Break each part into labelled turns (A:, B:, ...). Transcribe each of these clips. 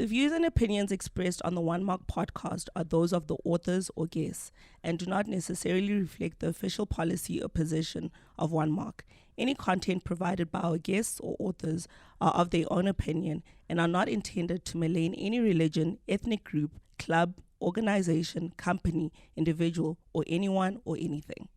A: The views and opinions expressed on the One Mark podcast are those of the authors or guests and do not necessarily reflect the official policy or position of One Mark. Any content provided by our guests or authors are of their own opinion and are not intended to malign any religion, ethnic group, club, organization, company, individual, or anyone or anything.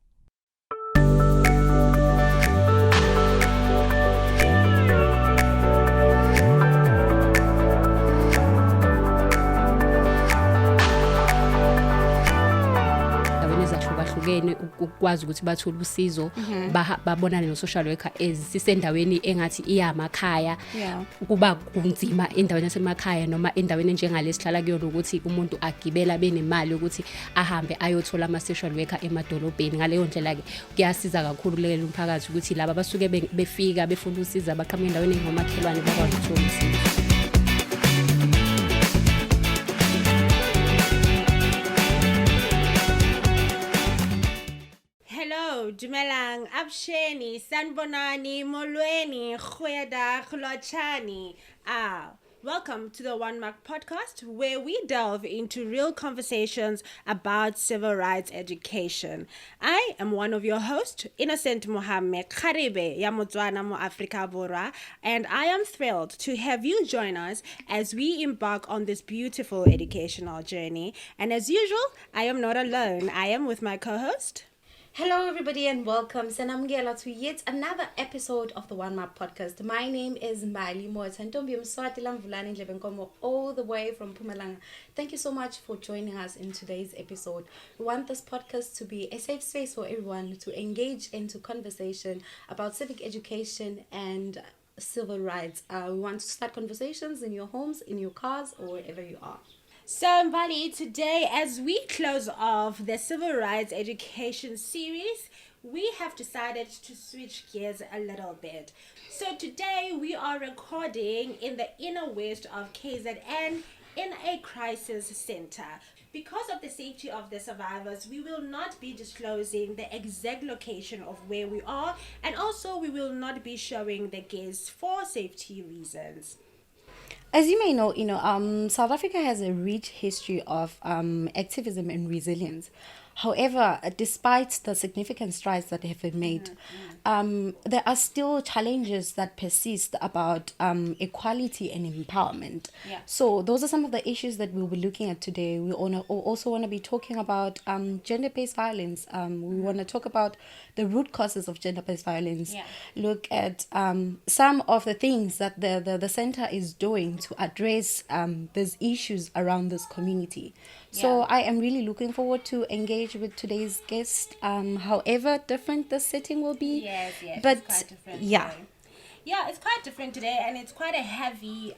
B: Ukwazi ukuthi bathole usizo babonane no social worker sisendaweni engathi iyamakhaya kuba kunzima endaweni yasemakhaya noma endaweni enjengalesihlala kuyona ukuthi umuntu agibela benemali ukuthi ahambe ayothola ama social worker emadolobheni. Ngaleyo ndlela ke kuyasiza kakhulu lelo umphakathi ukuthi laba basuke befika befuna usiza baqhamuka endaweni engomakhelwane bakwazi ukuthola usizo.
C: Dumelang, Absheni, Sanbonani, Molweni, Khweda, Khlochani. Welcome to the One Mark podcast, where we delve into real conversations about civil rights education. I am one of your hosts, Innocent Mohammed Kharibe ya Motswana mo Afrika Borwa, and I am thrilled to have you join us as we embark on this beautiful educational journey. And as usual, I am not alone. I am with my co-host.
D: Hello everybody and welcome Sanamgela to yet another episode of the One Mark podcast. My name is Mali Moetantombi Mswati Lamvulani Lebenkomo all the way from Mpumalanga. Thank you so much for joining us in today's episode. We want this podcast to be a safe space for everyone to engage into conversation about civic education and civil rights. We want to start conversations in your homes, in your cars, or wherever you are.
C: So, Mbali, today, as we close off the Civil Rights Education series, we have decided to switch gears a little bit. So, today we are recording in the inner west of KZN in a crisis center. Because of the safety of the survivors, we will not be disclosing the exact location of where we are, and also we will not be showing the guests for safety reasons.
D: As you may know, South Africa has a rich history of activism and resilience. However, despite the significant strides that have been made, there are still challenges that persist about equality and empowerment.
C: Yeah.
D: So those are some of the issues that we'll be looking at today. We also want to be talking about gender-based violence. We want to talk about the root causes of gender-based violence.
C: Yeah.
D: Look at some of the things that the center is doing to address these issues around this community. So I am really looking forward to engage with today's guest. However different the setting will be.
C: Yes,
D: but
C: it's quite different.
D: Yeah,
C: it's quite different today, and it's quite a heavy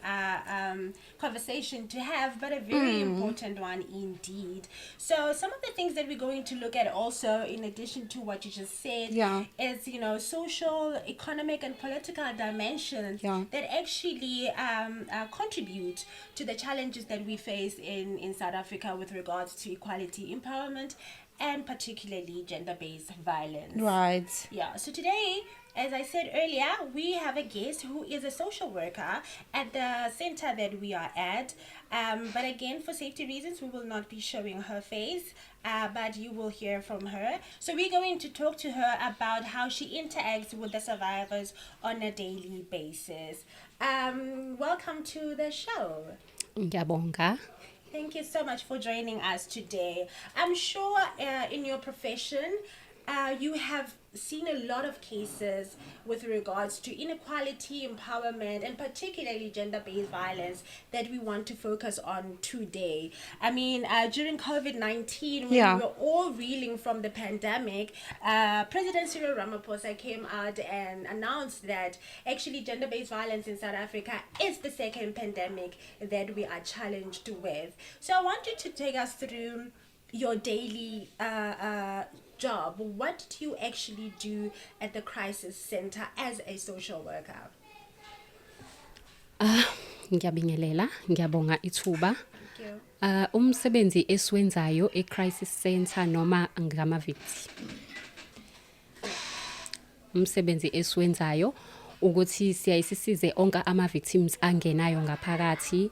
C: conversation to have, but a very important one indeed. So some of the things that we're going to look at also, in addition to what you just said, is, social, economic, and political dimensions that actually contribute to the challenges that we face in South Africa with regards to equality, empowerment, and particularly gender-based violence.
D: Right.
C: Yeah, so today, as I said earlier, we have a guest who is a social worker at the center that we are at. But again, for safety reasons, we will not be showing her face, but you will hear from her. So we're going to talk to her about how she interacts with the survivors on a daily basis. Welcome to the show.
B: Ngiyabonga.
C: Thank you so much for joining us today. I'm sure in your profession, you have seen a lot of cases with regards to inequality, empowerment, and particularly gender-based violence that we want to focus on today. I mean, during COVID-19, when we were all reeling from the pandemic, President Cyril Ramaphosa came out and announced that actually gender-based violence in South Africa is the second pandemic that we are challenged with. So I want you to take us through your daily job. What do you actually do at the crisis center as a social worker?
B: Ngiyabingelela, ngiyabonga ithuba. Umsebenzi esiwenzayo e-crisis center noma ngama victim. Umsebenzi esiwenzayo ukuthi siyayisisize onke ama victims angenayo ngaphakathi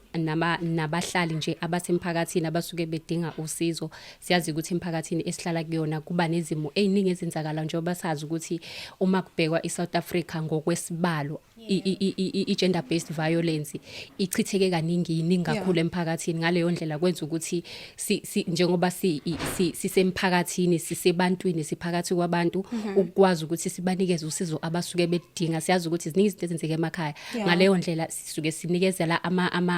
B: nabahlali nje abasemphakathini abasuke bedinga usizo. Siyazi ukuthi emphakathini esihlala kuyona kuba nezimo eziningi ezenzakala njengoba sazi ukuthi uma kubhekwa eSouth Africa ngokwesibalo i-gender based violence ichitheke kaningi kakhulu emphakathini. Ngaleyo ndlela kwenza ukuthi njengoba sisemphakathini sisebantwini siphakathi kwabantu ukwazi ukuthi sibanikeze usizo abasuke bedinga. Siyazi ukuthi ziningi izinto ezenzeka emakhaya. Ngaleyo ndlela sisuke sinikezela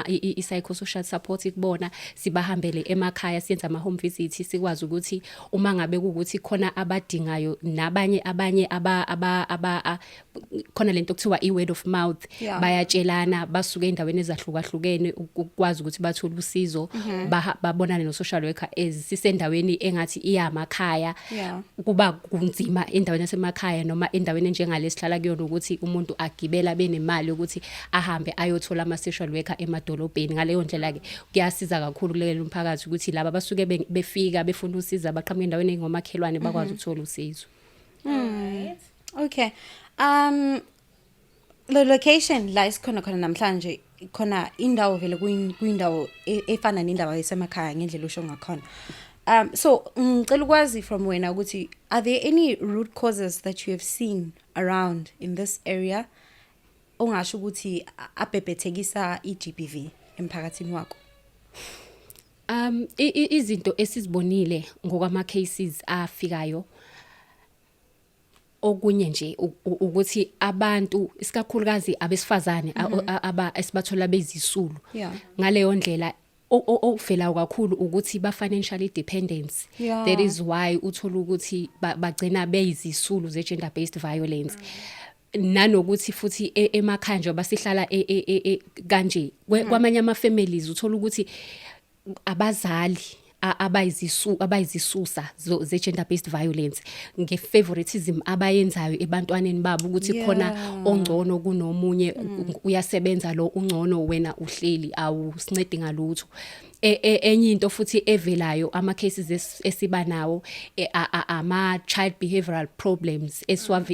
B: i-psychosocial support kubona, sibahambele emakhaya, siyenza ama home visits, sikwazi ukuthi uma ngabe ukuthi khona abadingayo nabanye khona lento kuthiwa i-word of mouth, bayatshelana basuke endaweni ezahlukahlukene ukwazi ukuthi bathole usizo, babonane no social worker sisendaweni engathi iyamakhaya. Kuba kunzima endaweni yasemakhaya noma endaweni njengalesihlala kuyona ukuthi umuntu agibela benemali ukuthi ahambe ayothola ama social worker emadolobheni. Ngaleyo ndlela ke kuyasiza kakhulu kulelo umphakathi ukuthi laba basuke befika befuna usizo baqhamuka endaweni engomakhelwane bakwazi ukuthola usizo.
C: Right.
D: Okay. The location la isikhona namhlanje khona indawo vele kuyindawo efana nendawo yasemakhaya ngendlela usho ngakhona. So ngicela ukwazi from wena ukuthi are there any root causes that you have seen around in this area ongasho ukuthi abhebhethekisa iGBV emphakathini wakho?
B: Izinto esizibonile ngokwama cases afikayo okunye nje ukuthi abantu isikakhulukazi abesifazane esibathola bezisulu ngaleyo ndlela ovela kakhulu ukuthi ba financially dependent. That is why uthola ukuthi bagcina beyizisulu ze gender based violence. Nanokuthi futhi emakhaya nje basihlala kanje kwamanye ama families uthola ukuthi abazali abayizisusa ze gender based violence ngefavoritism abayenzayo ebantwaneni babo ukuthi khona ongcono kunomunye uyasebenza lo ungcono wena uhleli awusincedi ngalutho. Enye into futhi evelayo ama cases esiba nawo ama child behavioral problems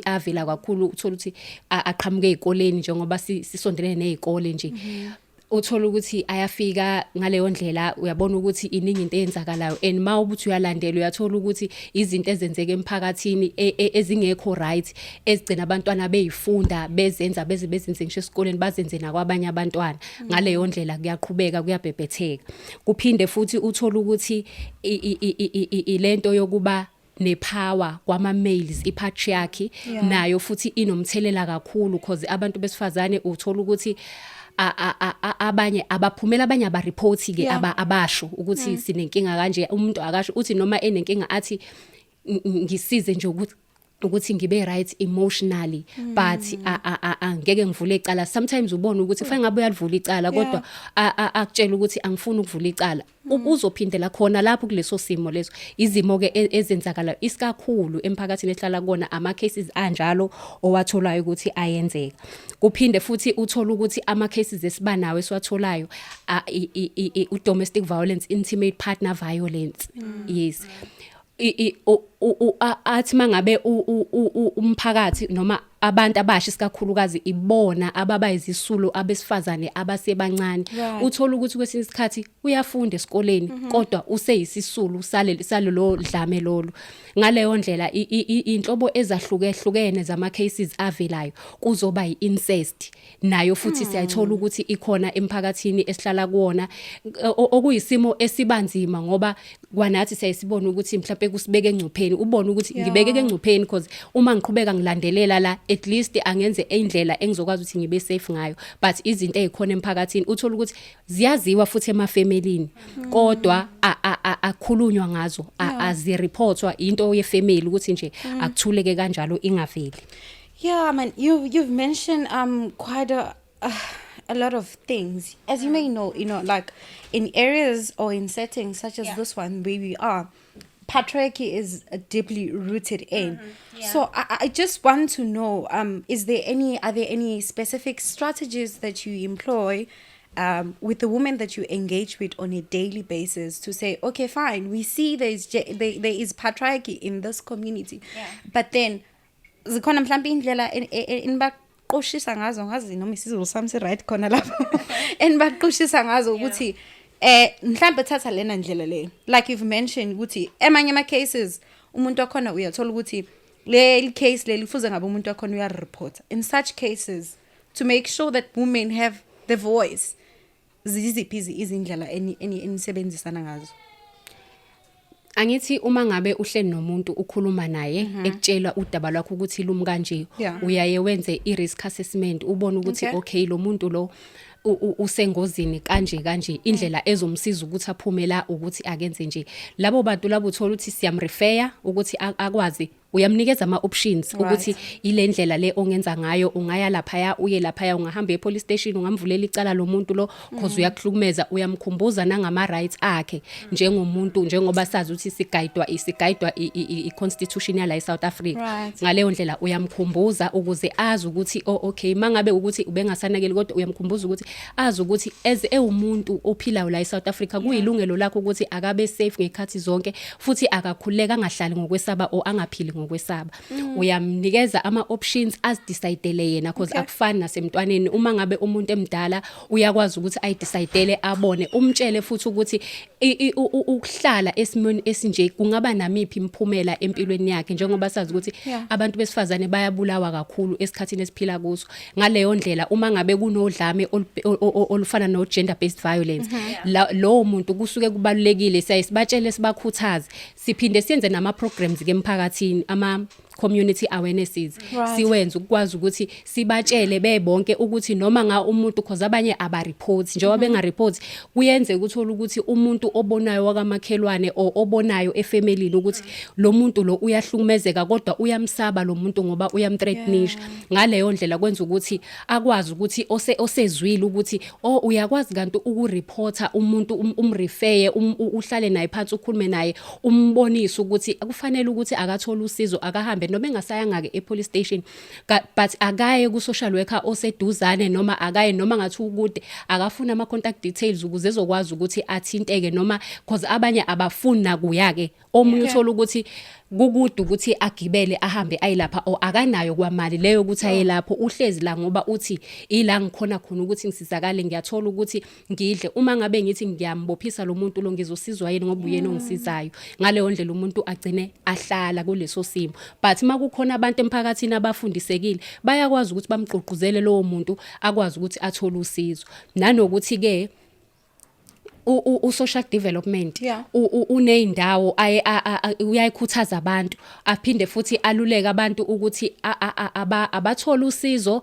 B: avela kakhulu uthola ukuthi aqhamuke ezikoleni njengoba sisondelene nezikole nje. Uthola ukuthi ayafika ngaleyo ndlela uyabona ukuthi iningi into eyenzakalayo and mawubuthi uyalandela uyathola ukuthi izinto ezenzeka emphakathini ezingekho right ezigcina abantwana beyifunda bezenza bezenze ngisho esikoleni bazenze nakwabanye abantwana. Ngaleyo ndlela kuyaqhubeka kuyabhebhetheka. Kuphinde futhi uthola ukuthi ilento yokuba nepower kwama males ipatriarchy nayo futhi inomthelela kakhulu because abantu besifazane uthola ukuthi abanye abaphumela abanye abareport ke abasho ukuthi sinenkinga kanje umuntu akasho uthi noma enenkinga athi ngisize nje ukuthi ngibe right emotionally but angeke ngivule icala. Sometimes ubona ukuthi kufanele ngabe uyalivula icala kodwa akutshela ukuthi angifuni ukuvula icala. Uzophindela khona lapho kuleso simo leso izimo ke ezenzakala isikakhulu emphakathini ehlala kona ama cases anjalo owatholayo ukuthi ayenzeka. Kuphinde futhi uthola ukuthi ama cases esibanawo esiwatholayo domestic violence, intimate partner violence. Yes. Athi mangabe umphakathi noma abantu abasha isikakhulukazi ibona ababayizisulu abesifazane abasebancane. Uthola ukuthi kwesinye isikhathi uyafunda esikoleni kodwa useyisisulu salelo dlame lolu. Ngaleyo ndlela inhlobo ezahlukehlukene zama cases avelayo kuzoba incest nayo futhi siyayithola ukuthi ikhona emphakathini esihlala kuona okuyisimo esibanzima ngoba kwanathi siyasibona ukuthi mhlawumbe kusibeke engcupheni ubone ukuthi ngibeke engcupheni because uma ngiqhubeka ngilandelela la at least angenze indlela engizokwazi ukuthi ngibe safe ngayo. But izinto ezikhona emphakathini uthola ukuthi ziyaziwa futhi emafamilini kodwa akhulunywa ngazo azireportwa into yefamily ukuthi nje akuthuleke kanjalo ingaveli.
D: Yeah, man, you've mentioned quite a lot of things. As you may know, like in areas or in settings such as this one where we are, patriarchy is deeply rooted in. So I just want to know, are there any specific strategies that you employ with the women that you engage with on a daily basis to say, okay, fine, we see there is patriarchy in this community, but then zikhona mhlawumbe indlela baqoshisa ngazo ngazi noma isizulu sami si right khona lapho and baqoshisa ngazo ukuthi mhlambe thatha lena ndlela le like you've mentioned ukuthi emanye ama cases umuntu wakhona uyathola ukuthi le case le lifuze ngabe umuntu wakhona uyareport in such cases to make sure that women have the voice ziziphi izindlela enisebenzisana ngazo.
B: Angithi uma ngabe uhleli nomuntu ukhuluma naye ekutshela udaba lwakho ukuthi lumi kanje uyaye wenze i-risk assessment ubone ukuthi okay lo muntu lo usengozini kanje indlela ezomsiza ukuthi aphume la ukuthi akenze nje labo bantu labo uthola ukuthi siyamrefer ukuthi akwazi uyamnikeza ama options ukuthi ile ndlela le ongenza ngayo ungaya lapha uye lapha ungahamba epolice station ungamvulela icala lo muntu lo because uyakhlukumeza uyamkhumbuza nangama rights akhe njengomuntu njengoba sazi ukuthi isigayidwa iconstitution yala eSouth Africa ngaleyo ndlela uyamkhumbuza ukuze azi ukuthi okay mangabe ukuthi ubengasanakeli kodwa uyamkhumbuza ukuthi azi ukuthi as umuntu ophilayo la eSouth Africa kuyilungelo lakho ukuthi akabe safe ngekhathi zonke futhi akakhuleka angahlali ngokwesaba o angaphili ngokwesaba uyamnikeza ama options as-decidele yena because akufani nasemntwaneni uma ngabe umuntu emdala uyakwazi ukuthi ayidecidele abone umtshele futhi ukuthi ukuhlala esimweni esinje kungaba namiphi imphumela empilweni yakhe njengoba sazi ukuthi abantu besifazane bayabulawa kakhulu esikhathini esiphila kuso ngaleyo ndlela uma ngabe kunodlame olufana no gender based violence lo muntu kusuke kubalulekile sibatshele sibakhuthaze siphinde siyenze nama programs ke emphakathini ama community awarenesses siwenza ukwazi ukuthi sibatshele bebonke ukuthi noma umuntu cause abanye aba report njengoba benga report kuyenze ukuthola ukuthi umuntu obonayo wakamakhelwane obonayo efamily ukuthi lo muntu lo uyahlukumezeka kodwa uyamsaba lo muntu ngoba uyamthreatenisha ngaleyo ndlela kwenza ukuthi akwazi ukuthi osezwile ukuthi uyakwazi kanti ukureporta umuntu umrefer uhlale naye phansi ukhulume naye umbonise ukuthi akufanele ukuthi akathola usizo akahambe noma engasayanga ke epolice station but akaye ku social worker oseduzane noma akaye noma ngathi ukude akafuna ama contact details ukuze ezokwazi ukuthi athinteke noma because abanye abafuni nakuyake omunye uthola ukuthi kukude ukuthi agibele ahambe ayilapha akanayo kwamali leyo ukuthi ayelapho uhlezi la ngoba uthi ila ngikhona khona ukuthi ngisizakale ngiyathola ukuthi ngidle uma ngabe ngithi ngiyambophisa lo muntu lo ngizosizwa yini ngoba uyena ongisizayo ngaleyo ndlela umuntu agcine ahlala kuleso simo but makukhona abantu emphakathini abafundisekile bayakwazi ukuthi bamgqugquzele lowo muntu akwazi ukuthi athole usizo nanokuthi ke social development uneyindawo uyayikhuthaza abantu aphinde futhi aluleke abantu ukuthi abathola usizo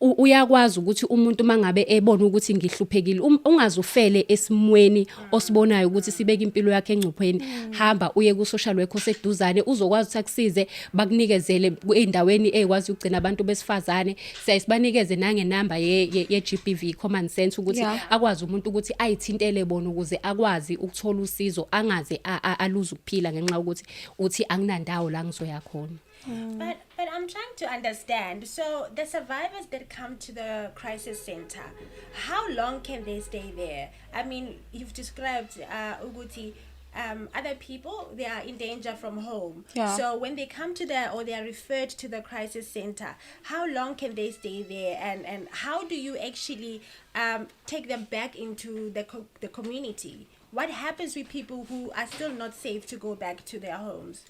B: uyakwazi ukuthi umuntu mangabe ebona ukuthi ngihluphekile ungazufele esimweni osibonayo ukuthi sibeka impilo yakhe engcupheni hamba uye ku social worker oseduzane uzokwazi ukuthi akusize bakunikezele endaweni ekwazi ukugcina abantu besifazane siyasibanikeze nange number ye GBV common sense ukuthi akwazi umuntu ukuthi ayithintele bona ukuze akwazi ukuthola usizo angaze aluze ukuphila ngenxa ukuthi uthi anginandawo la ngizoya khona.
C: But I'm trying to understand. So the survivors that come to the crisis center, how long can they stay there? I mean, you've described Uguti, other people, they are in danger from home. So when they come to or they are referred to the crisis center, how long can they stay there? And how do you actually take them back into the community? What happens with people who are still not safe to go back to their homes?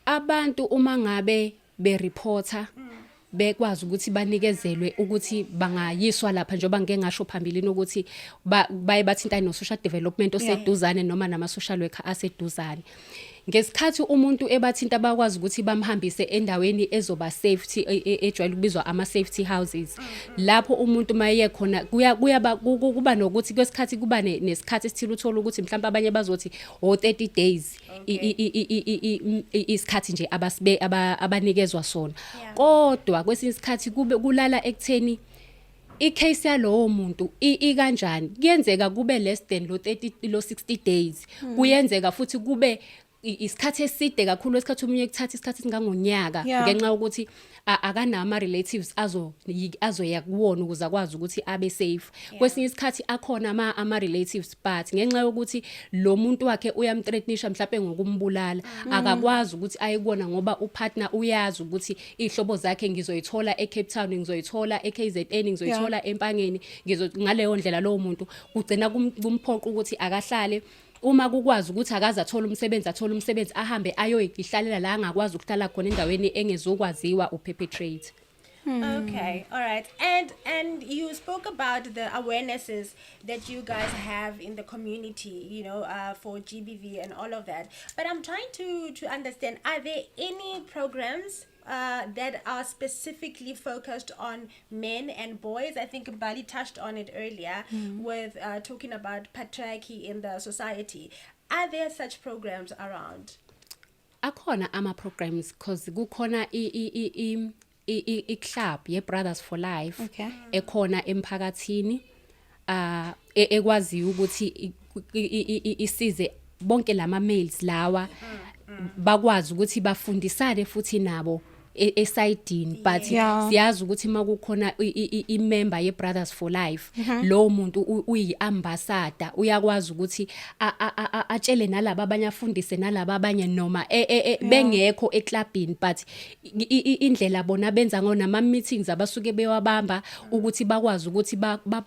B: Abantu uma ngabe bereporter bekwazi ukuthi banikezelwe ukuthi bangayiswa lapha njengoba ngeke ngasho phambilini ukuthi baye bathintane no social development oseduzane noma nama social worker aseduzane ngesikhathi umuntu ebathinta bakwazi ukuthi bamhambise endaweni ezoba safety ejwayele ukubizwa ama safety houses lapho umuntu maye khona kuba nokuthi kwesikhathi kuba nesikhathi esithile uthola ukuthi mhlawumbe abanye bazothi 30 days isikhathi nje abanikezwa sona kodwa kwesinye isikhathi kube kulala ekutheni icase yalowo muntu ikanjani kuyenzeka kube less than lo 60 days kuyenzeka futhi kube isikhathi eside kakhulu esikhathi umunye kuthatha isikhathi singangonyaka ngenxa ukuthi akanama relatives azoya kuwona ukuze akwazi ukuthi abe safe. Kwesinye isikhathi akhona ama relatives but ngenxa yokuthi lo muntu wakhe uyamthreatenisha mhlawumbe ngokumbulala akakwazi ukuthi ayekubona ngoba upartner uyazi ukuthi ihlobo zakhe ngizoyithola eCape Town, ngizoyithola eKZN, ngizoyithola empangeni, ngaleyo ndlela lo muntu kugcina kumphoqa ukuthi akahlale. Uma kukwazi ukuthi akaze athola umsebenzi ahambe ayoyihlalela la angakwazi ukuhlala khona endaweni engezokwaziwa uperpetrate.
C: Okay, all right. And you spoke about the awarenesses that you guys have in the community, you know, for GBV and all of that. But I'm trying to understand, are there any programs that are specifically focused on men and boys? I think Bali touched on it earlier with talking about patriarchy in the society. Are there such programs around?
B: Akhona ama programs because kukhona I club ye Brothers for Life ekhona emphakathini ekwazi ukuthi isize bonke lama males lawa bakwazi ukuthi bafundisane futhi nabo esidini but siyazi ukuthi makukhona imember ye Brothers for Life lo muntu uyiambassador uyakwazi ukuthi atshele nalabo abanye afundise nalabo abanye noma bengekho eclubini but indlela bona benza ngona ama meetings abasuke bewabamba ukuthi bakwazi ukuthi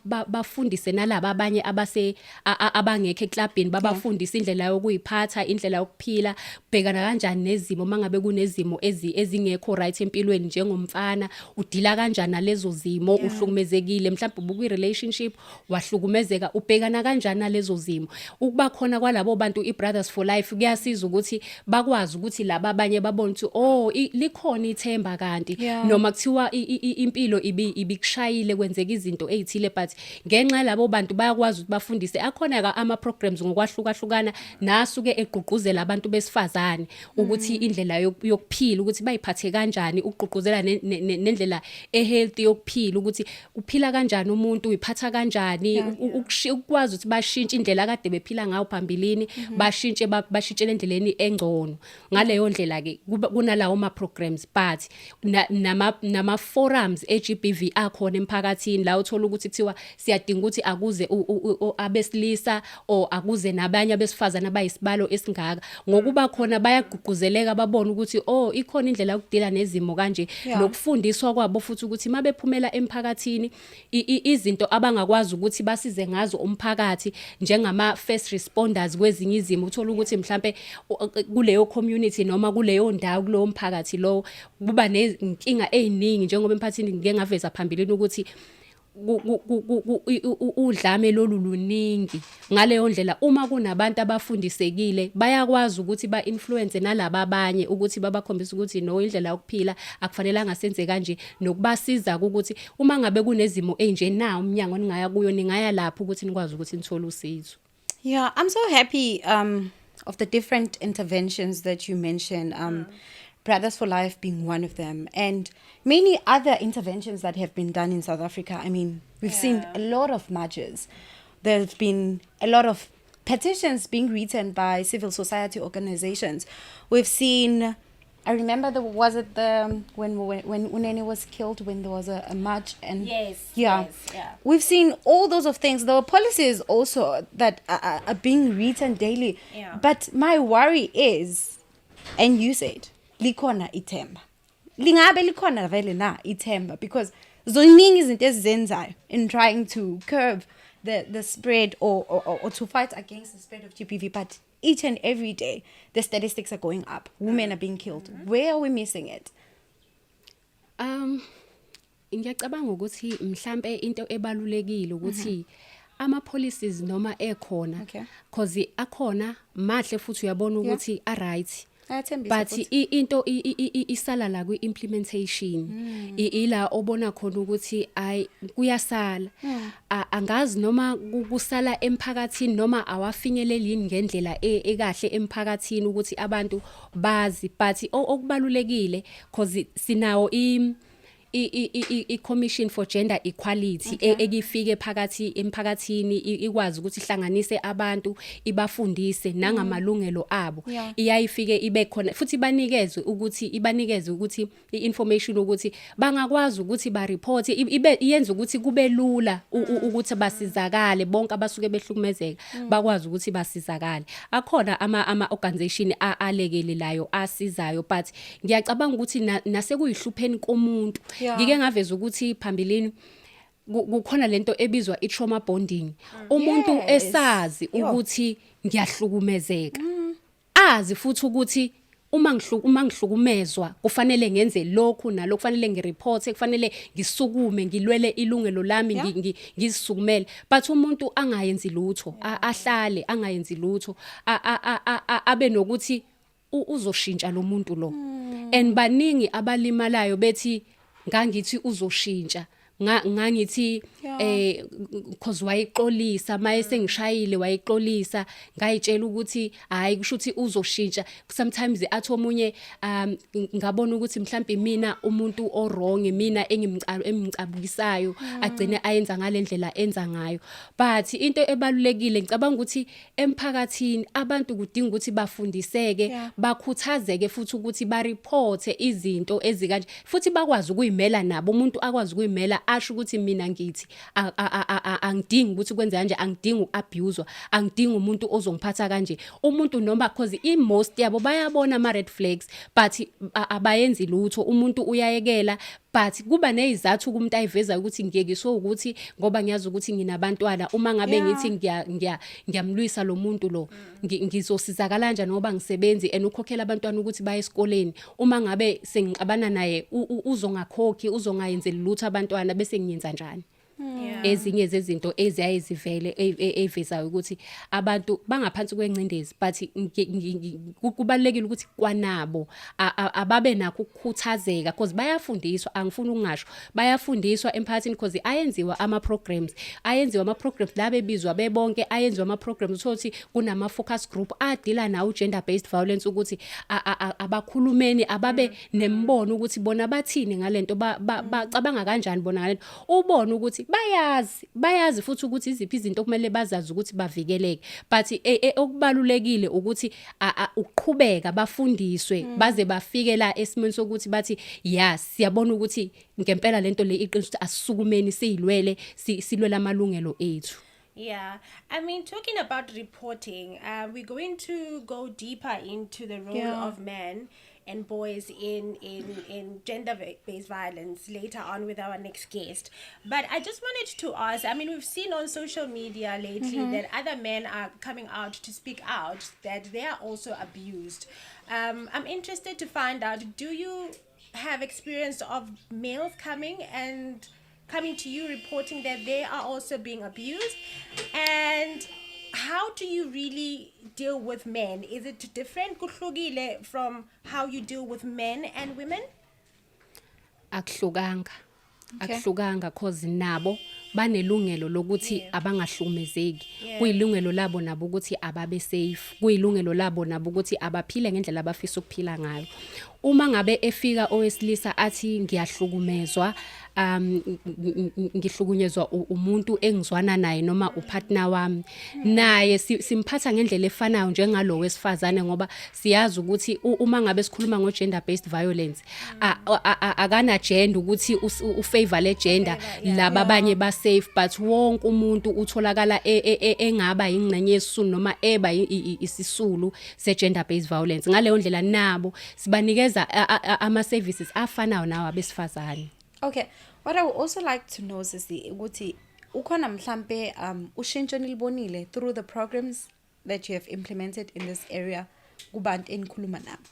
B: bafundise nalabo abanye abangekho eclubini babafundisa indlela yokuyiphatha, indlela yokuphila, bhekana kanjani nezimo mangabe kunezimo ezingekho right empilweni njengomfana udila kanjani nalezo zimo uhlukumezekile mhlawumbe ubukwi relationship wahlukumezeka ubhekana kanjani nalezo zimo. Ukuba khona kwalabo bantu iBrothers for Life kuyasiza ukuthi bakwazi ukuthi laba abanye babone ukuthi likhona ithemba kanti noma kuthiwa impilo ibikushayile kwenzeka izinto ezithile but ngenxa labo bantu bayakwazi ukuthi bafundise. Akhona ama programs ngokwahlukahlukana nasuke egqugquzela abantu besifazane ukuthi indlela yokuphila ukuthi bayiphathe kanjani, uqhuquzela nendlela ehealthy yokuphila ukuthi uphila kanjani umuntu, uyiphatha kanjani, ukwazi ukuthi bashintshe indlela kade bephila ngayo phambilini bashintshe endleleni engcono. Ngaleyo ndlela ke kunalawo ama programs but nama forums eGBV akhona emphakathini la uthola ukuthi kuthiwa siyadinga ukuthi akuze abesilisa o akuze nabanye abesifazana bayisibalo esingaka ngokuba khona bayagqugquzeleka babona ukuthi ikhona indlela yokudila nezimo kanje nokufundiswa kwabo futhi ukuthi mabephumela emphakathini izinto abangakwazi ukuthi basize ngazo umphakathi njengama first responders kwezinye izimo uthola ukuthi mhlambe kuleyo community noma kuleyo ndawo kulowo mphakathi lo kuba nenkinga eziningi njengoba emphakathini ngike ngaveza phambilini ukuthi udlame lolu luningi. Ngaleyo ndlela uma kunabantu abafundisekile bayakwazi ukuthi ba-influence nalabo abanye ukuthi babakhombise ukuthi no indlela yokuphila akufanelanga senze kanje nokubasiza ukuthi uma ngabe kunezimo enje na umnyango ningaya kuyo ningaya lapho ukuthi nikwazi ukuthi nithole usizo.
D: Yeah, I'm so happy of the different interventions that you mentioned, Brothers for Life being one of them, and many other interventions that have been done in South Africa. I mean, we've seen a lot of marches. There's been a lot of petitions being written by civil society organizations. We've seen, I remember when Unene was killed, when there was a march, and we've seen all those of things. There were policies also that are being written daily. But my worry is, and you said, likhona ithemba. Lingabe likhona vele na ithemba, because zoningi izinto ezenzayo in trying to curb the spread or to fight against the spread of GBV, but each and every day the statistics are going up. Women are being killed. Where are we missing it?
B: Ngiyacabanga ukuthi mhlambe into ebalulekile ukuthi ama policies noma ekhona because akhona mahle futhi uyabona ukuthi a right. But into isala la kwi implementation ila obona khona ukuthi kuyasala angazi noma kusala emphakathini noma awafinyeleli ngendlela ekahle emphakathini ukuthi abantu bazi, but okubalulekile because sinawo i Commission for Gender Equality ekifike phakathi emphakathini ikwazi ukuthi ihlanganise abantu ibafundise nangamalungelo abo iyayifike ibe khona futhi ibanikeze ukuthi iinformation ukuthi bangakwazi ukuthi ba report iyenza ukuthi kube lula ukuthi basizakale bonke abasuke behlukumezeka bakwazi ukuthi basizakale akhona ama organization alekelelayo asizayo but ngiyacabanga ukuthi nase kuyihlupheni komuntu ngike ngaveza ukuthi phambilini kukhona lento ebizwa i-trauma bonding umuntu esazi ukuthi ngiyahlukumezeka azi futhi ukuthi uma ngihlukumezwa kufanele ngenze lokhu nalokho kufanele ngireport kufanele ngisukume ngilwele ilungelo lami ngisukumele but umuntu angayenzi lutho ahlale angayenzi lutho abe nokuthi uzoshintsha lo muntu lo and baningi abalimalayo bethi ngangithi uzoshintsha ngangithi cause wayixolisa maye sengishayile wayixolisa ngayitshela ukuthi hayi kusho ukuthi uzoshintsha sometimes athi omunye ngabona ukuthi mhlambi mina umuntu o wrong mina engimcabukisayo agcine ayenza ngalendlela enza ngayo but into ebalulekile ngicabanga ukuthi emphakathini abantu kudinga ukuthi bafundiseke bakhuthazeke futhi ukuthi ba report izinto ezikanje futhi bakwazi ukuyimela nabo umuntu akwazi ukuyimela asho ukuthi mina ngithi angidingi ukuthi kwenze kanje angidingi ukuabuswa angidingi umuntu ozongiphatha kanje umuntu noma cause most yabo bayabona ama red flags but abayenzi lutho umuntu uyayekela but kuba nezathu kumuntu ayiveza ukuthi ngiyekiswe ukuthi ngoba ngiyazi ukuthi nginabantwana uma ngabe ngithi ngiyamlwisa lo muntu lo ngizosizakala kanjani ngoba ngisebenzi ukhokhela abantwana ukuthi baye esikoleni uma ngabe sengixabana naye uzongakhokhi uzongayenzeli lutho abantwana bese ngiyenza njani ezinye zezinto eziyayizivele evezayo ukuthi abantu bangaphansi kwencindezi but kubalekile ukuthi kwanabo ababe nakho ukukhuthazeka because bayafundiswa angifuni ukungasho bayafundiswa emphakathini because ayenziwa ama programs labe bizwa bebonke ayenziwa ama programs ukuthi kunama focus group adila nawo gender based violence ukuthi abakhulumeni ababe nembono ukuthi bona bathini ngalento bacabanga kanjani bona ngalento ubone ukuthi bayazi futhi ukuthi iziphi izinto kumele bazazi ukuthi bavikeleke but okubalulekile ukuthi uqhubeka bafundiswe baze bafike la esimeni sokuthi bathi siyabona ukuthi ngempela lento le iqiniso ukuthi asisukumeni siyilwele silwela amalungelo ethu.
C: Yeah, I mean, talking about reporting, we're going to go deeper into the role of men and boys in gender-based violence later on with our next guest. But I just wanted to ask, I mean, we've seen on social media lately that other men are coming out to speak out that they are also abused. I'm interested to find out, do you have experience of males coming to you reporting that they are also being abused? And how do you really deal with men? Is it different kuhlukile from how you deal with men and women?
B: Akuhlukanga cause nabo banelungelo lokuthi abangahlukumezeki kuyilungelo labo nabo ukuthi ababe safe kuyilungelo labo nabo ukuthi abaphile ngendlela abafisa ukuphila ngayo uma ngabe efika owesilisa athi ngiyahlukumezwa ngihlukunyezwa umuntu engizwana naye noma upartner wami naye simphatha ngendlela efanayo njengalo wesifazane ngoba siyazi ukuthi uma ngabe sikhuluma ngo gender based violence akana gender ukuthi ufavor le gender laba abanye ba safe but wonke umuntu utholakala engaba ingxenye yesisulu noma eba isisulu se gender based violence ngale ndlela nabo sibanikeza ama services afanayo nawo abesifazane.
D: Okay, what I would also like to know is ukuthi ukhona mhlambe ushintsho nilibonile through the programs that you have implemented in this area kubantu enikhuluma nabo.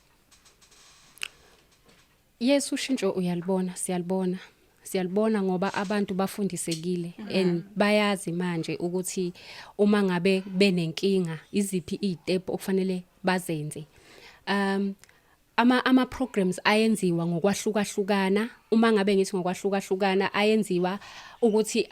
B: Yes, ushintsho uyalibona siyalibona ngoba abantu bafundisekile and bayazi manje ukuthi uma ngabe benenkinga iziphi izitep okufanele bazenze. Ama programs ayenziwa ngokwahlukahlukana uma ngabe ngithi ngokwahlukahlukana ayenziwa ukuthi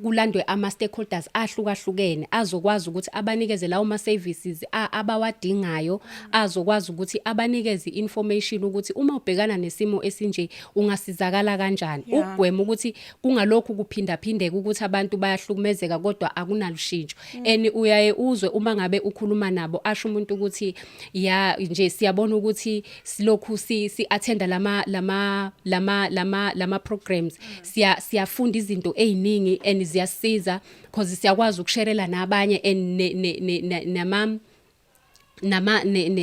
B: kulandwe ama stakeholders ahlukahlukene azokwazi ukuthi abanikeze lawo ma services abawadingayo, azokwazi ukuthi abanikeze information ukuthi uma ubhekana nesimo esinje ungasizakala kanjani, ugwema ukuthi kungalokhu kuphindaphindeka ukuthi abantu bayahlukumezeka kodwa akunalushintsho. And uyaye uzwe uma ngabe ukhuluma nabo asho umuntu ukuthi ya nje siyabona ukuthi silokhu si attenda lama programs, siyafunda izinto eziningi and ziyasiza because siyakwazi ukusherela nabanye and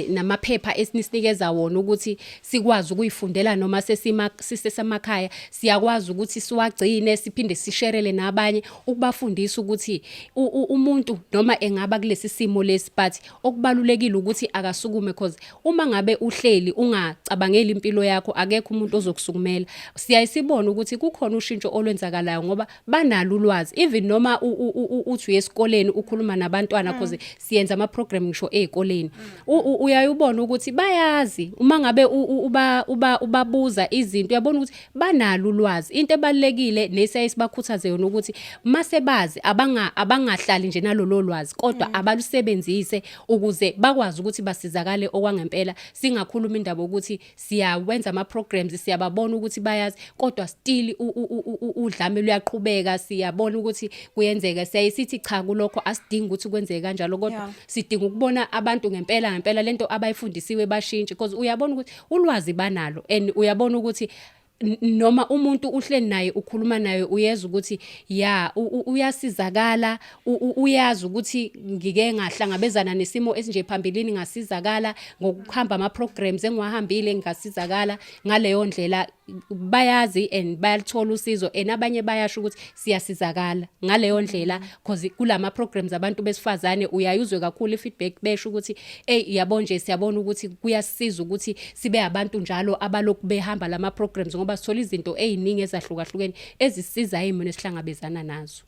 B: namaphepha esininikeza wona ukuthi sikwazi ukuyifundela noma sisesemakhaya, siyakwazi ukuthi siwagcine siphinde sisherele nabanye ukubafundisa ukuthi umuntu noma engaba kulesi simo lesi but okubalulekile ukuthi akasukume because uma ngabe uhleli ungacabangeli impilo yakho akekho umuntu ozokusukumela. Siyayisibona ukuthi kukhona ushintsho olwenzakalayo ngoba banalo ulwazi, even noma uthi uyesikoleni ukhuluma nabantwana because siyenza ama program ngisho ezikoleni. Uyayubona ukuthi bayazi uma ngabe ubabuza izinto uyabona ukuthi banalo ulwazi. Into ebalekile nesiyisibakhuthaze yona ukuthi mase bazi abangahlali nje nalolo lwazi kodwa abalusebenzise ukuze bakwazi ukuthi basizakale okwangempela. Singakhuluma indaba ukuthi siyawenza ama programs siyababona ukuthi bayazi kodwa still udlame luyaqhubeka, siyabona ukuthi kuyenzeka. Siyayisithi cha kulokho asidingi ukuthi kwenzeke kanjalo kodwa sidinga ukubona abantu ngempela lento abayifundisiwe bashintshe because uyabona ukuthi ulwazi banalo and uyabona ukuthi noma umuntu uhleli naye ukhuluma naye uyeza ukuthi uyasizakala, uyazi ukuthi ngike ngahlangabezana nesimo esinje phambilini ngasizakala ngokuhamba ama programs engiwahambile ngasizakala ngaleyo ndlela. Bayazi and bayalithola usizo and abanye bayasho ukuthi siyasizakala ngaleyo ndlela because kulama programs abantu besifazane uyayuzwe kakhulu feedback besho ukuthi yabo nje siyabona ukuthi kuyasiza ukuthi sibe abantu njalo abalokhu behamba lama programs ngoba sithola izinto eziningi ezahlukahlukene ezisiza imini esihlangabezana nazo.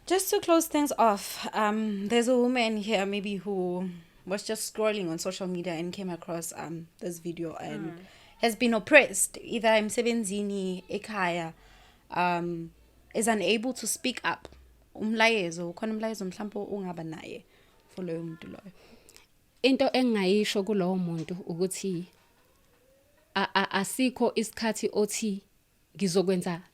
D: Just to close things off, there's a woman here maybe who was just scrolling on social media and came across this video and has been oppressed, either emsebenzini ekhaya, is unable to speak up. Umlayezo mhlambe ungaba naye for loyo muntu loyo.
B: Into engayisho kulowo muntu ukuthi asikho isikhathi othi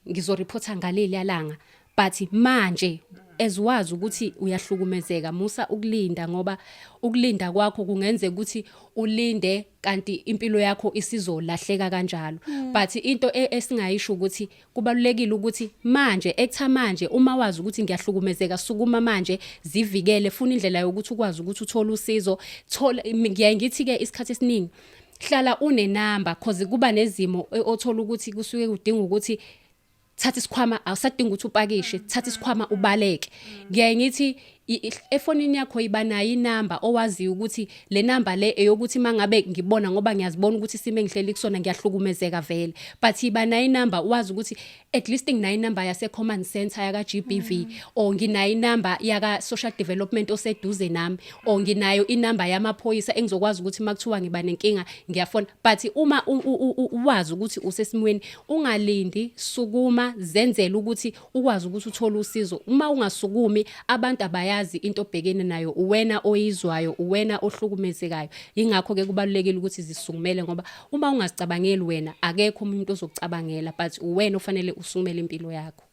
B: ngizoreporta ngaleli yalanga but manje ezwazi ukuthi uyahlukumezeka musa ukulinda ngoba ukulinda kwakho kungenzeka ukuthi ulinde kanti impilo yakho isizolahleka kanjalo. But into esingayisho ukuthi kubalulekile ukuthi manje manje uma wazi ukuthi ngiyahlukumezeka sukuma manje zivikele funa indlela yokuthi ukwazi ukuthi uthole usizo. Ngiyangithi ke isikhathi esiningi hlala une number because kuba nezimo othola ukuthi kusuke kudinga ukuthi thatha isikhwama awusadinga ukuthi upakishe, thatha isikhwama ubaleke. Ngiyangithi efonini yakho iba nayo inamba owaziyo ukuthi le namba le eyokuthi mangabe ngibona ngoba ngiyazibona ukuthi sime ngihleli kusona ngiyahlukumezeka vele but iba nayo inamba wazi ukuthi at least nginayo inamba yase command center yaka GBV or nginayo inamba yaka social development oseduze nami or nginayo inamba yamaphoyisa engizokwazi ukuthi makuthiwa ngiba nenkinga ngiyafona. But uma uwazi ukuthi usesimweni ungalindi sukuma zenzela ukuthi ukwazi ukuthi uthole usizo. Uma ungasukumi abantu abaya into obhekene nayo uwena oyizwayo uwena ohlukumezekayo. Ingakho ke kubalulekile ukuthi zisukumele ngoba uma ungazicabangeli wena akekho umuntu ozokucabangela but uwena ofanele usukumele impilo yakho.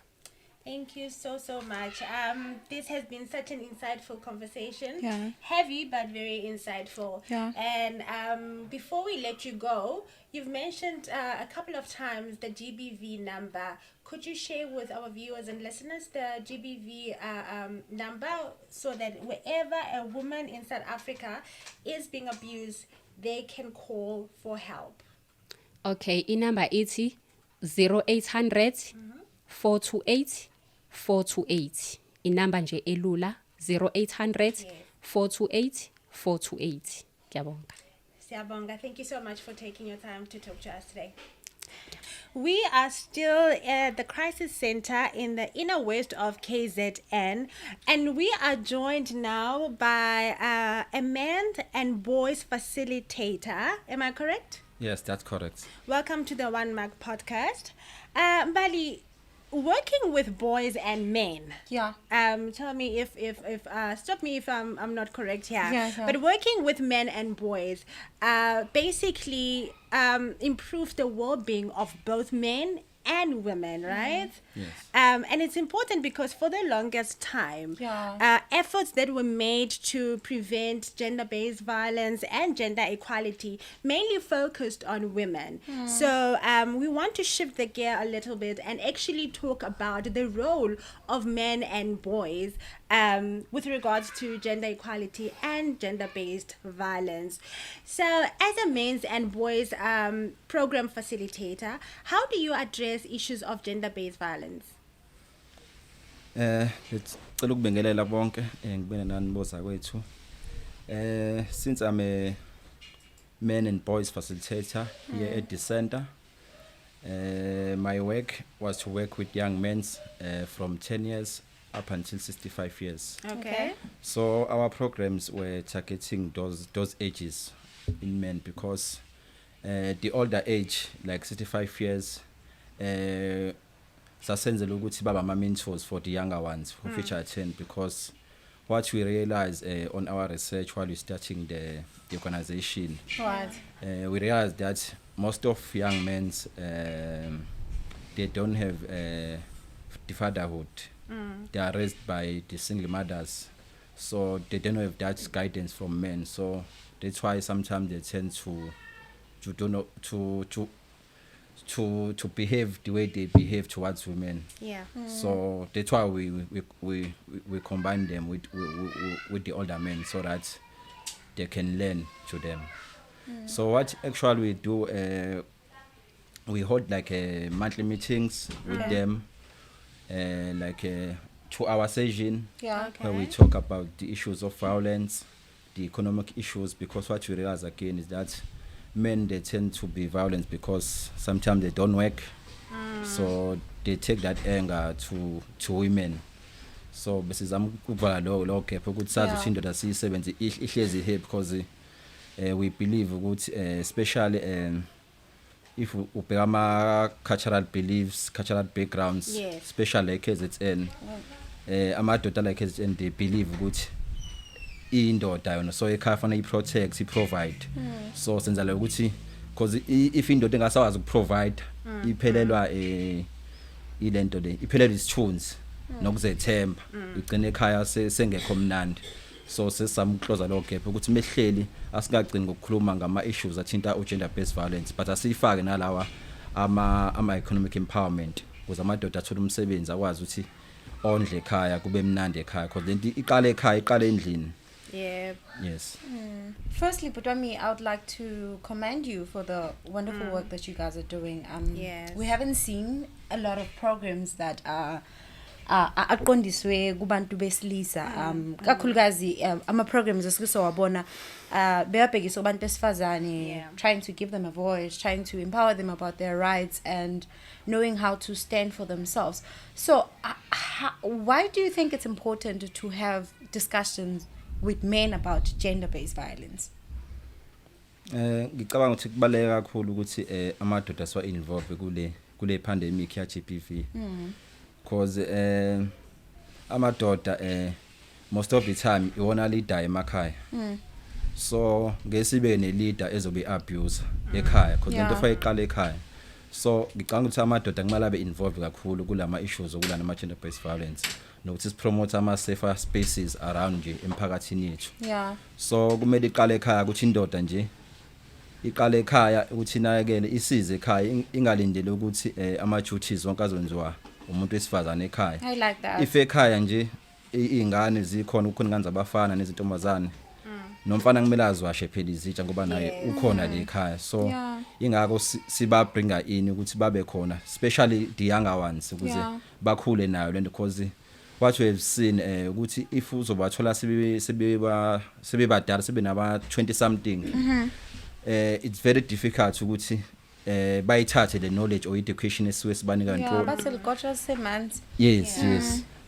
C: Thank you so much. This has been such an insightful conversation. Heavy but very insightful. And before we let you go, you've mentioned a couple of times the GBV number. Could you share with our viewers and listeners the GBV number so that wherever a woman in South Africa is being abused, they can call for help?
B: Okay, inamba ithi 0800 428 428. Inamba nje elula 0800 428 428. Ngiyabonga.
C: Siyabonga. Thank you so much for taking your time to talk to us today. We are still at the crisis center in the inner west of KZN, and we are joined now by a men and boys facilitator. Am I correct?
E: Yes, that's correct.
C: Welcome to the One Mark podcast. Mbali, working with boys and men.
D: Yeah.
C: Tell me if stop me if I'm not correct here.
D: Yeah, sure.
C: But working with men and boys, basically improves the well-being of both men and women, right?
E: Yes.
C: And it's important because for the longest time, efforts that were made to prevent gender-based violence and gender equality mainly focused on women. So we want to shift the gear a little bit and actually talk about the role of men and boys with regards to gender equality and gender-based violence. So as a men's and boys program facilitator, how do you address issues of gender-based violence?
E: Let's ukubingelela bonke ngibene nani boza kwethu. Since I'm a men and boys facilitator here at the center, my work was to work with young men from 10 years up until 65 years.
C: Okay.
E: So our programs were targeting those ages in men because the older age, like 65 years, sasenzela ukuthi baba ama mentors for the younger ones who feature attend, because what we realized on our research while we starting the organization, we realized that most of young men they don't have the fatherhood. They are raised by the single mothers, so they don't have that guidance from men. So that's why sometimes they tend to behave the way they behave towards women.
C: Yeah.
E: So that's why we combine them with the older men so that they can learn to them. So what actually we do, we hold like monthly meetings with them, like a 2-hour session where we talk about the issues of violence, the economic issues, because what we realize again is that men, they tend to be violent because sometimes they don't work, so they take that anger to women. So besizama ukuvala lo gap ukuthi sazi ukuthi indoda siyisebenzi ihlezi here, because we believe ukuthi especially if ubheka ama cultural beliefs, cultural backgrounds, especially like KZN, amadoda like KZN, they believe ukuthi indoda yona so ekhaya fanele iprotect, iprovide. So senzala ukuthi because if indoda engasawazi ukuprovide iphelelwa ilento le, iphelelwa isithunzi nokuzethemba, igcina ekhaya sengekho mnandi. So sesizama ukclose lo gap ukuthi mehleli asingagcini ngokukhuluma ngama issues athinta gender based violence, but asifake nalawa ama economic empowerment ukuze amadoda athola umsebenzi akwazi ukuthi ondle ekhaya kube mnandi ekhaya, because lento iqala ekhaya, iqala endlini.
C: Yeah.
E: Yes.
D: Firstly, Butwami, I would like to commend you for the wonderful work that you guys are doing.
C: Yes.
D: We haven't seen a lot of programs that are aqondiswe kubantu besilisa, kakhulukazi ama programs esikuwabona beyabhekisa kubantu besifazane, trying to give them a voice, trying to empower them about their rights and knowing how to stand for themselves. So why do you think it's important to have discussions with men about gender-based violence?
E: Ngicabanga ukuthi kubaleka kakhulu ukuthi amadoda swa involved kule pandemic ya GBV, because amadoda most of the time iwona leader emakhaya. So ngesibe ne leader ezobe abuse ekhaya, because lento fa iqala ekhaya. So ngicabanga ukuthi amadoda kumele abe involved kakhulu kulama issues okulana ama gender based violence, nokuthi sipromote ama safer spaces around nje emphakathini yethu. So kumele iqale ekhaya ukuthi indoda nje iqale ekhaya ukuthi inakekele isize ekhaya, ingalindele ukuthi ama duties wonke azwenziwa umuntu wesifazane ekhaya.
D: I like that.
E: If ekhaya nje izingane zikhona ukukhona ngane zaBafana nezintombazane, nomfana kumele azwashe phela izitsha ngoba naye ukhona le ekhaya. So ingakho siba bringa in ukuthi babe khona, especially the younger ones, ukuze bakhule nayo lento, because what we have seen ukuthi if uzobathola sebebadala sebenaba 20 something, it's very difficult ukuthi bayithathe the knowledge or education esiwe sibanika nto.
D: Bathi ligotsha semanzi.
E: Yes.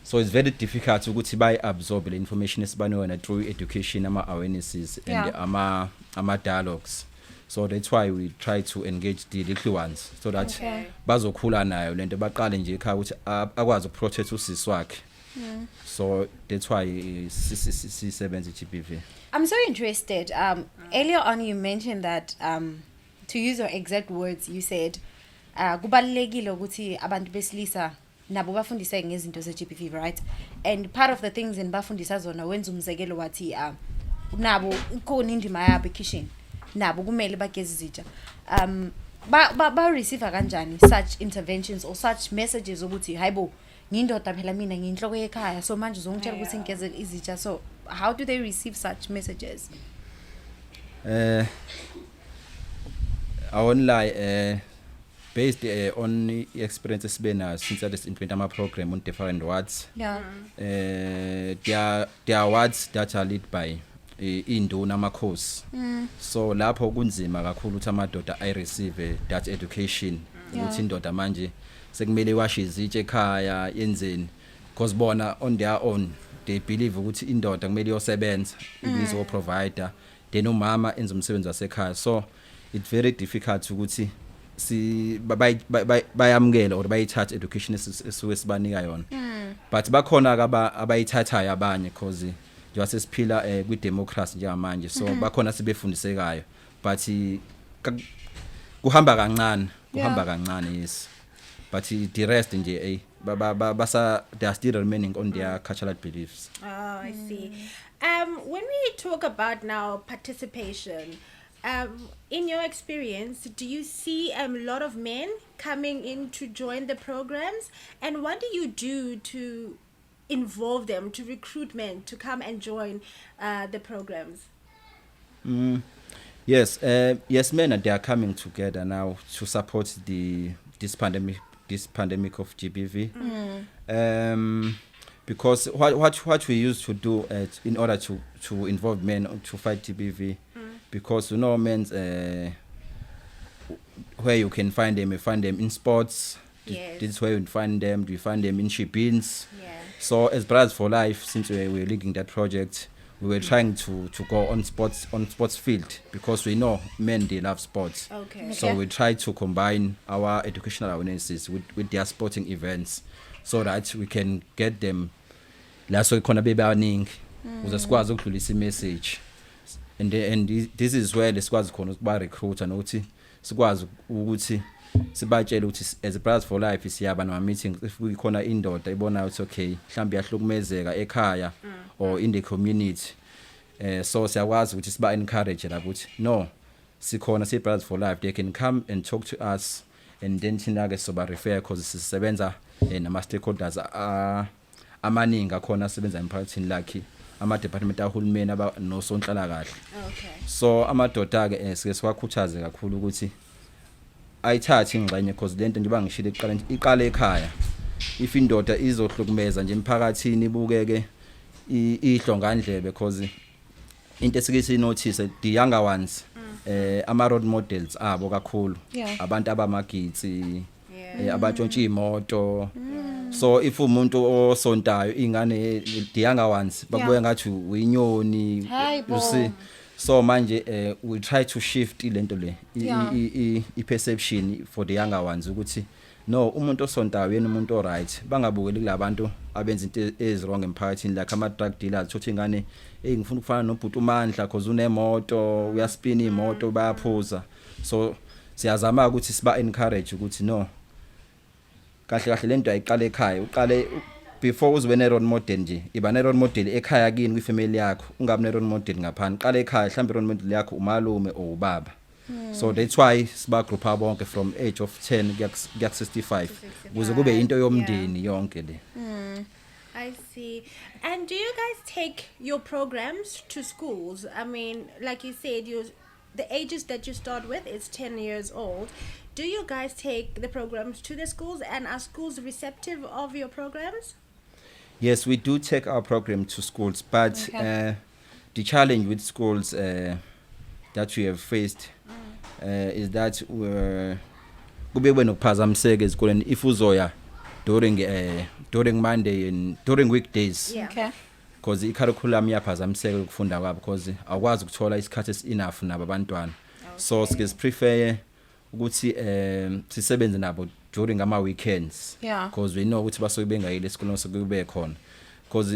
E: So it's very difficult ukuthi bay absorb the information esibanika through education, ama awarenesses and ama dialogues. So that's why we try to engage the little ones so that bazokhula nayo lento baqale nje ekhaya ukuthi akwazi ukuprotect usisi wakhe. So that's why sisebenza iGBV.
D: I'm so interested. Earlier on you mentioned that to use your exact words, you said kubalulekile ukuthi abantu besilisa nabo bafundiseke ngezinto zeGBV, right? And part of the things in bafundisa zona wenza umzekelo wathi nabo ikhona indima yabo ekitchen. Nabo kumele bageze izitsha. Ba receive kanjani such interventions or such messages ukuthi hayibo ngindoda phela mina ngiyinhloko ekhaya so manje uzongitshela ukuthi ngigeze izitsha. So how do they receive such messages?
E: I won't lie, based on the experiences been since I just implement my program on different wards.
D: Yeah.
E: There are wards that are led by induna amakhosi. So lapho kunzima kakhulu ukuthi amadoda I receive that education ukuthi indoda manje sekumele washe izitshe ekhaya yenzeni because bona on their own they believe ukuthi indoda kumele yosebenza ibizo provider then umama enza umsebenzi wasekhaya. So it's very difficult ukuthi si bayamukela or bayithatha education esisuke sibanika yona. But bakhona abayithathayo abanye because njengoba sesiphila kwi democracy njengamanje so bakhona sibefundisekayo but kuhamba kancane yes. But the rest nje they are still remaining on their cultural beliefs.
C: Oh, I see. When we talk about now participation, in your experience, do you see a lot of men coming in to join the programs? And what do you do to involve them, to recruit men to come and join the programs?
E: Yes, men they are coming together now to support this pandemic of GBV. Because what we used to do in order to involve men to fight GBV, because men's where you can find them, you find them in sports.
C: Yes.
E: This is where you find them. You find them in ship-ins.
C: Yeah.
E: So as Brothers for Life, since we were leading that project, we were trying to go on sports field because we know men they love sports.
C: Okay.
E: So we try to combine our educational awarenesses with their sporting events, so that we can get them. Last week khona bebaningi ukuze sikwazi ukudlulisa message, and this is where lesikwazi khona ukuba recruiter nokuthi sikwazi ukuthi sibatshele ukuthi as a Brothers for Life siyaba nama meetings if kukhona indoda ibona ukuthi okay mhlambi yahlukumezeka ekhaya or in the community, so siyakwazi ukuthi siba encourage lapho ukuthi no sikhona si Brothers for Life, they can come and talk to us, and then thina ke soba refer because sisebenza nama stakeholders amaningi akhona asebenza emphakathini lakhe ama department ahulumeni aba nosonhlala kahle.
C: Okay.
E: So amadoda ke sike siwakhuthaze kakhulu ukuthi ayithathe ingxenye because lento nje bangishilo iqale ekhaya. If indoda izohlukumeza nje emphakathini ibukeke ihlongandlebe because into esike sinotice the younger ones ama road models abo kakhulu abantu abamagitsi abatshontsha imoto. So if umuntu osontayo ingane the younger ones babuya ngathi uyinyoni, you see. So manje we try to shift ilento le I perception for the younger ones ukuthi no umuntu osontayo yena umuntu alright, bangabukeli kulabantu abenza into ezwrong emphakathini like ama drug dealers thothi ingane ngifuna ukufana nobhuti uMandla because unemoto uyaspina imoto bayaphuza. So siyazama ukuthi siba encourage ukuthi no kahle lento ayiqala ekhaya, uqale before uzube ne role model nje iba ne role model ekhaya kini kwi family yakho, ungabe ne role model ngaphandle, qala ekhaya mhlawumbe role model yakho umalume or ubaba. So that's why siba group bonke from age of 10 kuya 65 ukuze kube into yomndeni yonke le.
C: I see. And do you guys take your programs to schools? I mean, like you said, the ages that you start with is 10 years old. Do you guys take the programs to the schools, and are schools receptive of your programs?
E: Yes, we do take our program to schools, but the challenge with schools that we have faced is that kube nokuphazamiseka ezikoleni if uzoya during Monday and during weekdays.
C: Yeah.
D: Okay.
E: Because i-curriculum iyaphazamiseka ukufunda kwabo because awukwazi ukuthola isikhathi enough nabo abantwana. So skills prefer ukuthi sisebenze nabo during ama weekends
D: Yeah.
E: because we know ukuthi basuke bengayile esikoleni sokube khona because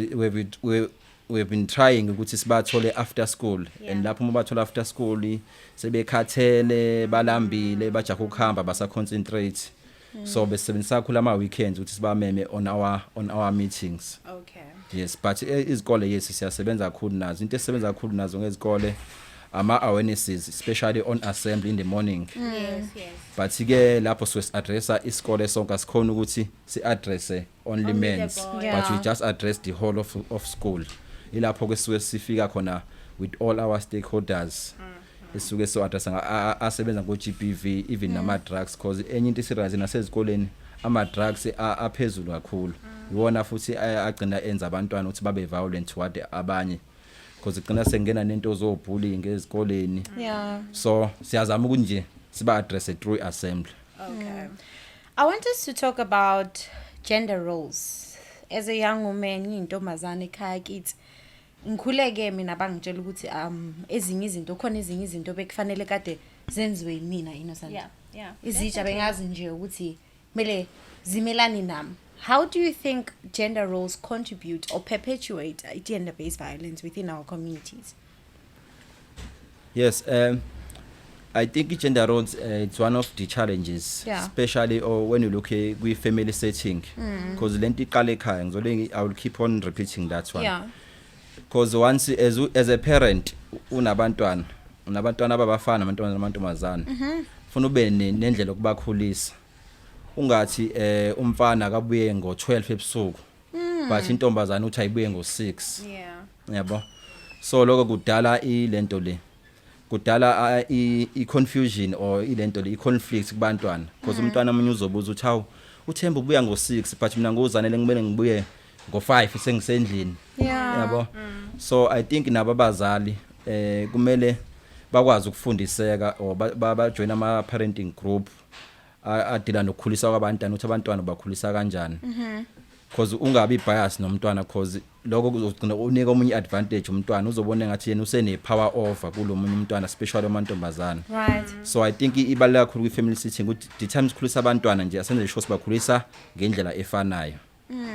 E: we've been trying ukuthi sibathole after school and lapho uma bathola after school sebekhathele balambile bajaha ukuhamba basa concentrate so besebenzisa kakhulu ama weekends ukuthi sibameme on our meetings.
C: Okay.
E: Yes, but izikole yes siyasebenza kakhulu nazo into esebenza kakhulu nazo ngezikole ama awarenesses especially on assembly in the morning.
C: Yes.
E: But ke lapho so addressa isikole sonke asikhona ukuthi si address only men's
C: boys.
D: Yeah.
E: but we just address the whole of school. Ilapho ke suke sifika khona with all our stakeholders. Isuke so addressa asebenza ngo GBV even nama drugs because enye into isirize nasezikoleni ama drugs aphezulu kakhulu. Iwona futhi agcina enza abantwana ukuthi babe violent toward abanye because igcina sengena nento zobullying ezikoleni.
D: Yeah.
E: So siyazama ukuthi nje siba address through assembly.
C: Okay.
D: I want us to talk about gender roles. As a young woman, intombazane ekhaya kithi. Ngikhuleke mina bangitshela ukuthi ezinye izinto khona ezinye izinto bekufanele kade zenziwe yimina Innocent.
C: Yeah.
D: Izitsha bengazi nje ukuthi mele zimelani nami. How do you think gender roles contribute or perpetuate gender-based violence within our communities?
E: Yes, I think gender roles it's one of the challenges,
D: Yeah.
E: especially when you look at we family setting, because lento iqala ekhaya ngizole I will keep on repeating that one.
D: Yeah.
E: Because once as a parent unabantwana ababafana abantwana namantombazana ufuna ube nendlela okubakhulisa ungathi umfana akabuye ngo12 ebusuku but intombazana uthi ayibuye ngo6 yabo so lokho kudala ilento le kudala i-confusion or ilento le i-conflict kubantwana because umntwana omunye uzobuza uthi hawu uThemba ubuya ngo6 but mina ngozanele ngimele ngibuye ngo5 sengisendlini yabo so I think nabo abazali kumele bakwazi ukufundiseka or bajoin ama parenting group adila nokukhulisa kwabantwana ukuthi abantwana bakhulisa kanjani because ungabi bias nomntwana because lokho kuzogcina unika omunye advantage umntwana uzobona ngathi yena usene power over kulomunye umntwana especially amantombazana.
D: Right.
E: So I think ibaleka kakhulu kwi family setting ukuthi the times khulisa abantwana nje asenze sure sibakhulisa ngendlela efanayo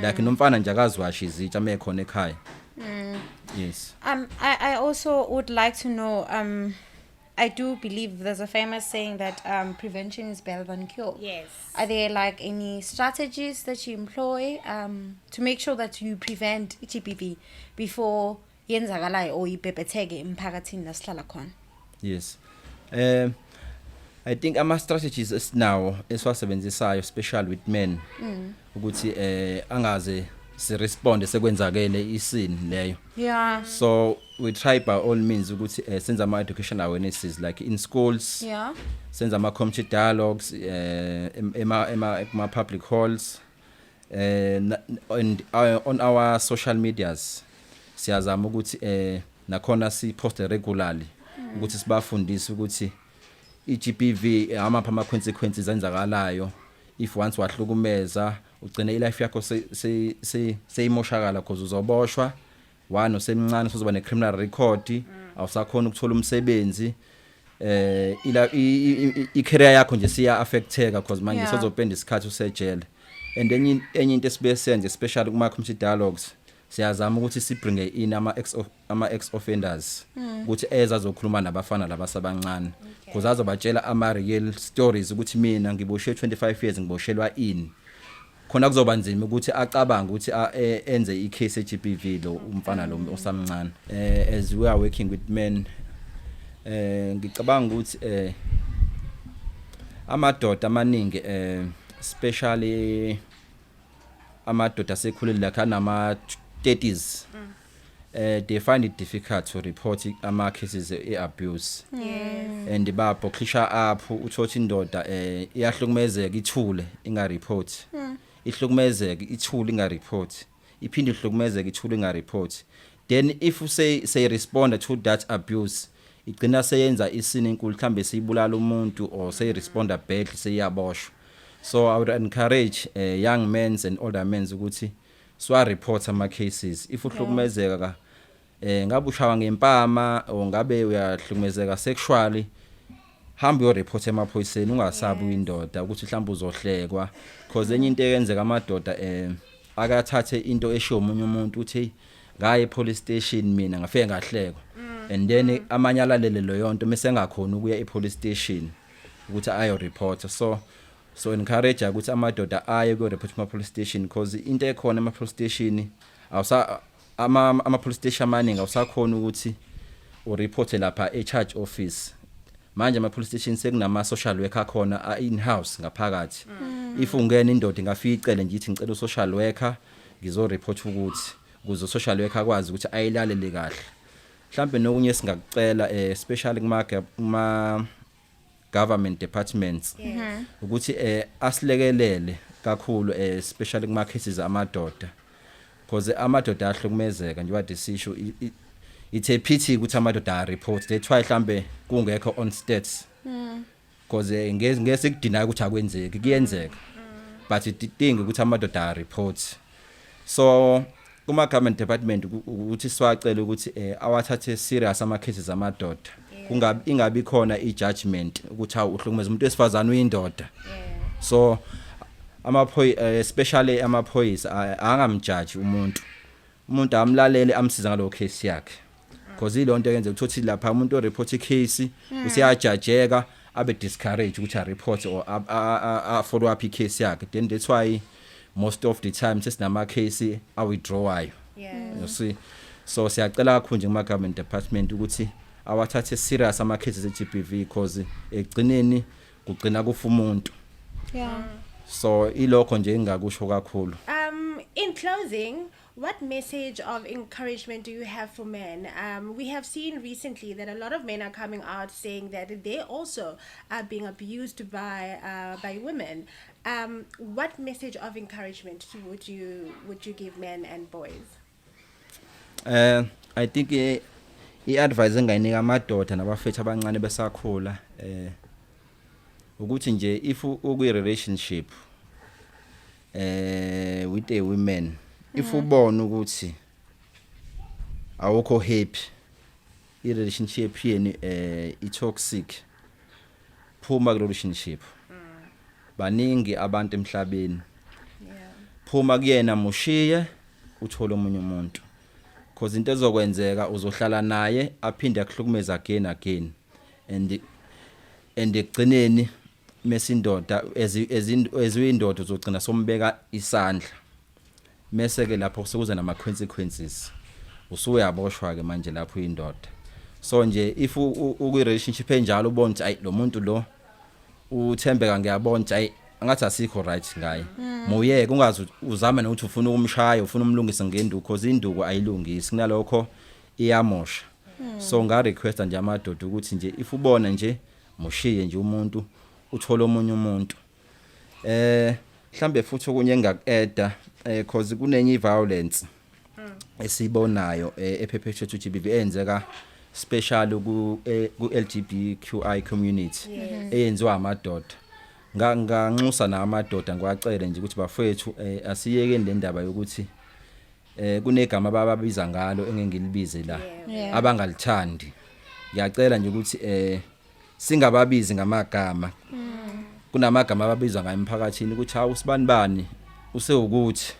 E: like nomfana nje akazwashi izitsha mekhona ekhaya. Yes.
D: I also would like to know I do believe there's a famous saying that prevention is better than cure.
C: Yes.
D: Are there like any strategies that you employ to make sure that you prevent GBV before yenzakalayo or ibhebhetheke emphakathini lasihlala khona?
E: Yes. I think ama strategies is now esiwasebenzisayo especially with men ukuthi angaze si respond sekwenzakele isini leyo.
D: Yeah.
E: So we try by all means ukuthi senza ama education awarenesses like in schools.
D: Yeah.
E: Senza ama community dialogues ema public halls and on our social medias siyazama ukuthi nakhona si post regularly ukuthi sibafundise ukuthi iGBV amapha ama consequences enzakalayo if once wahlukumeza ugcina ilife yakho seyimoshakala because uzoboshwa one osemncane uzoba ne criminal record awusakhona ukuthola umsebenzi i-career yakho nje siya affecteka because manje sozopenda isikhathi usejele and enye into esibesenze especially kuma community dialogues siyazama ukuthi sibringe in ama ex offenders ukuthi ezazokhuluma nabafana labasabancane because azobatshela ama real stories ukuthi mina ngiboshe 25 years ngiboshelwa ini khona kuzoba nzima ukuthi acabanga ukuthi enze icase eGBV lo umfana lo osamncane as we are working with men ngicabanga ukuthi amadoda amaningi especially amadoda asekhulile la kanama 30s they find it difficult to report ama cases abuse.
C: Yes.
E: And babhokhisha up uthothi indoda iyahlukumezeka ithule inga report ihlukumezeka ithule inga report iphinde ihlukumezeka ithule inga report then if you say respond to that abuse igcina seyenza isini enkulu mhlambe siyibulala umuntu or say respond badly seyaboshwa. So I would encourage young men and older men ukuthi swa report ama cases if uhlukumezeka ngabe ushawa ngempama or ngabe uyahlukumezeka sexually hamba yo report emaphoyiseni ungasabi uyindoda ukuthi mhlawumbe uzohlekwa because enye into eyenzeka amadoda akathathe into eshiyo umunye umuntu uthi ngaye police station mina ngafike ngahlekwa and then amanye alalele lo yonto mase engakhona ukuya epolice station ukuthi ayo report so encourage ukuthi amadoda aye ku report ma police station because into ekhona ama police station ama police station amaningi awusakhona ukuthi ureport lapha e-charge office manje ama police station sekunama social worker khona in house ngaphakathi if ungena indoda ingaficele nje ithi ngicela social worker ngizo report ukuthi kuzo social worker akwazi ukuthi ayilalele kahle mhlambe nokunye singakucela especially kuma government departments ukuthi asilekelele kakhulu especially kuma cases amadoda because amadoda ahlukumezeka nje what isisho it's a pity ukuthi amadoda report that's why mhlambe kungekho on stats because ngeke kudinaya ukuthi akwenzeki kuyenzeka but idinga ukuthi amadoda report so kuma government department ukuthi siwacela ukuthi awathathe serious ama cases amadoda ingabi khona i-judgment ukuthi uhlukumeza umuntu wesifazana uyindoda so especially amaphoyisa angamjudge umuntu amlalele amsiza ngalo case yakhe because ilonto yenze ukuthi lapha umuntu o report icase usiyajudgeka abe discourage ukuthi a report or a follow up icase yakhe then that's why most of the time sesinama case a withdrawayo you see so siyacela kakhulu nje kuma government department ukuthi awathathe serious ama cases e-GBV because egcineni kugcina kufa umuntu so ilokho nje engakusho kakhulu.
C: In closing, what message of encouragement do you have for men? We have seen recently that a lot of men are coming out saying that they also are being abused by women. What message of encouragement would you give men and boys?
E: I think i-advice engayinika amadoda nabafethu abancane besakhula ukuthi nje if ukwi relationship with a woman if ubona ukuthi awukho happy i relationship yeni i toxic phuma ku relationship baningi abantu emhlabeni phuma kuyena mushiye uthola umunye umuntu because into ezokwenzeka uzohlala naye aphinde akuhlukumeza again and egcineni mesindoda eziyindoda uzogcina sombeka isandla mase ke lapho sekuza nama consequences usuyaboshwa ke manje lapho indoda so nje if uku relationship enjalo ubona ukuthi ayi lo muntu lo uthembeka ngiyabona ukuthi ayi angathi asikho right ngaye muyeke ungazi uzama nokuthi ufuna ukumshaya ufuna umlungisa ngenduku because induku ayilungisi kunalokho iyamosha so nga request nje amadoda ukuthi nje if ubona nje mushiye nje umuntu uthola omunye umuntu mhlambe futhi okunye engakueda because kunenye violence esibonayo eperpetrated to GBV enzeka special ku LGBTQI community eyenziwa amadoda nganxusa na amadoda ngiwacele nje ukuthi bafethu asiyeke le ndaba yokuthi kunegama ababiza ngalo engengilibize la abangalithandi ngiyacela nje ukuthi singababizi ngamagama kunamagama ababizwa ngayo emphakathini ukuthi hawu sibani usewukuthi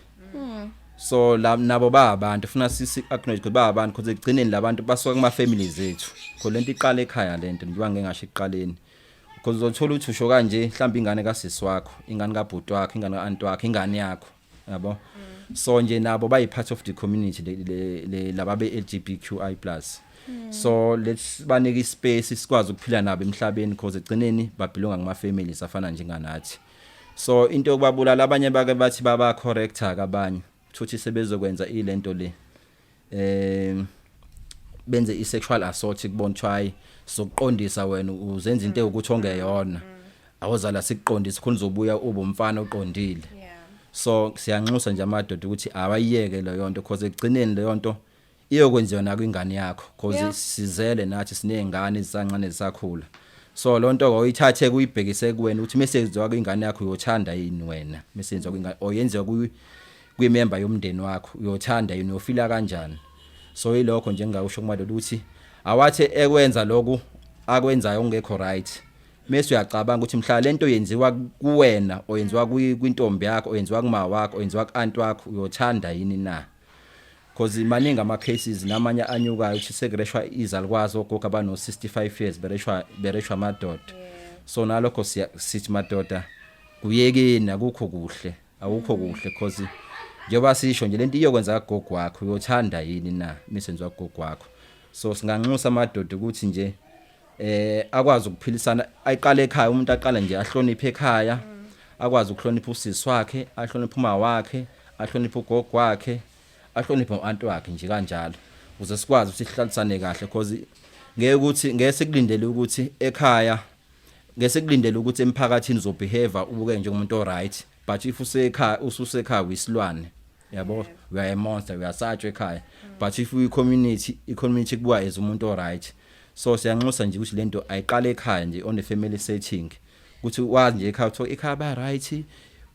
E: so nabo ba abantu funa sisi acknowledge ukuthi ba abantu because egcineni labantu basuka kuma families ethu because lento iqala ekhaya lento njengoba ngengasho iqaleni because uzothola ukuthi usho kanje mhlawumbe ingane kasisi wakho ingane kabhuti wakho ingane kaanti wakho ingane yakho yabo so nje nabo bayi part of the community lababe LGBTQI+. So let's banike ispace sikwazi ukuphila nabo emhlabeni because egcineni babelonga ngama families afana njenganathi so into yokubabulala abanye bake bathi baba corrector kabanye futhi sebezokwenza ilento le benze i-sexual assault kubona try sokuqondisa wena uzenza into ukuthi ongeyona awuzala sikuqondisa khona uzobuya ube umfana oqondile so siyanxusa nje amadoda ukuthi awayiyeke le yonto because egcineni le yonto iyokwenziwa na kwingane yakho because sizele nathi sinezingane ezisancane ezisakhula so lonto ngoyithathe kuyibhekise kuwena ukuthi mesenziwa kwingane yakho uyothanda yini wena mesenziwa kwingane oyenziwa kwimember yomndeni wakho uyothanda yini uyofila kanjani so ilokho nje ngawusho kumadoda ukuthi awathe ekwenza lokho akwenzayo ongekho right mase uyacabanga ukuthi mhla lento yenziwa kuwena oyenziwa kwintombi yakho oyenziwa kuma wakho oyenziwa kuanti wakho uyothanda yini na because maningi ama cases namanye anyukayo ukuthi sekureshwa izalukwazi ogogo abano 65 years bereshwa amadoda so nalokho sithi madoda kuyekeni akukho kuhle because njengoba sisho nje lento iyokwenza gogo wakho uyothanda yini na misenziwa gogo wakho so singanxusa amadoda ukuthi nje akwazi ukuphilisana ayiqala ekhaya umuntu aqala nje ahloniphe ekhaya akwazi ukuhlonipha usisi wakhe ahloniphe uma wakhe ahloniphe ugogo wakhe ahloniphe uanti wakhe nje kanjalo uze sikwazi ukuthi sihlalisane kahle because ngeke sekulindele ukuthi ekhaya ngeke sekulindele ukuthi emphakathini uzobehave ubuke njengomuntu oright but if usekhaya wisilwane yabo we are a monster we are such ekhaya but if we community kubuka as umuntu oright so siyanxusa nje ukuthi lento ayiqala ekhaya nje on a family setting ukuthi wazi nje ekhaya ukuthi ekhaya ba right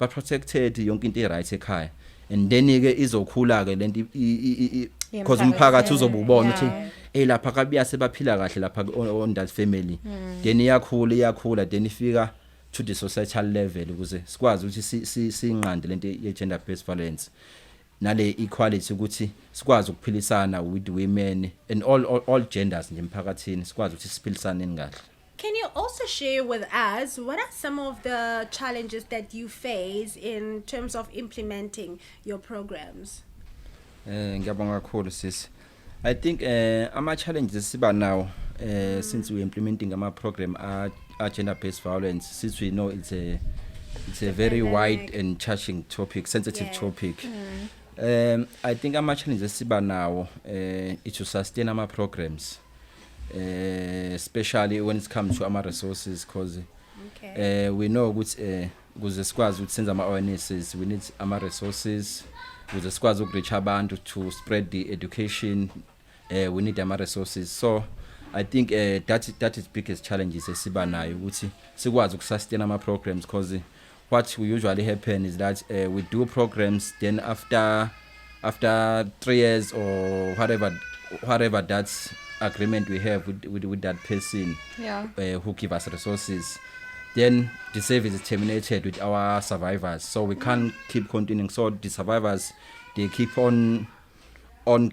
E: ba protected yonke into right ekhaya and then ke izokhula ke lento because umphakathi uzobubona ukuthi lapha kabiya sebaphila kahle lapha on that family then iyakhula then ifika to the societal level ukuze sikwazi ukuthi sinqande lento ye gender based violence nale equality ukuthi sikwazi ukuphilisana with women and all genders nje emphakathini sikwazi ukuthi siphilisane kahle.
C: Can you also share with us what are some of the challenges that you face in terms of implementing your programs?
E: Ngiyabonga kakhulu sis. I think ama challenges siba now since we implementing ama program are gender based violence since we know it's a very wide and touching topic, sensitive topic. I think ama challenges siba now is to sustain ama programs. Especially when it comes to our resources because we know ukuthi kuze sikwazi ukuthi senze ama awarenesses we need ama resources kuze sikwazi ukreach abantu to spread the education we need ama resources so I think that is biggest challenges esiba nayo ukuthi sikwazi ukusustain ama programs because what we usually happen is that we do programs then after 3 years or whatever that's agreement we have with that person who give us resources then the service is terminated with our survivors so we can't keep continuing so the survivors they keep on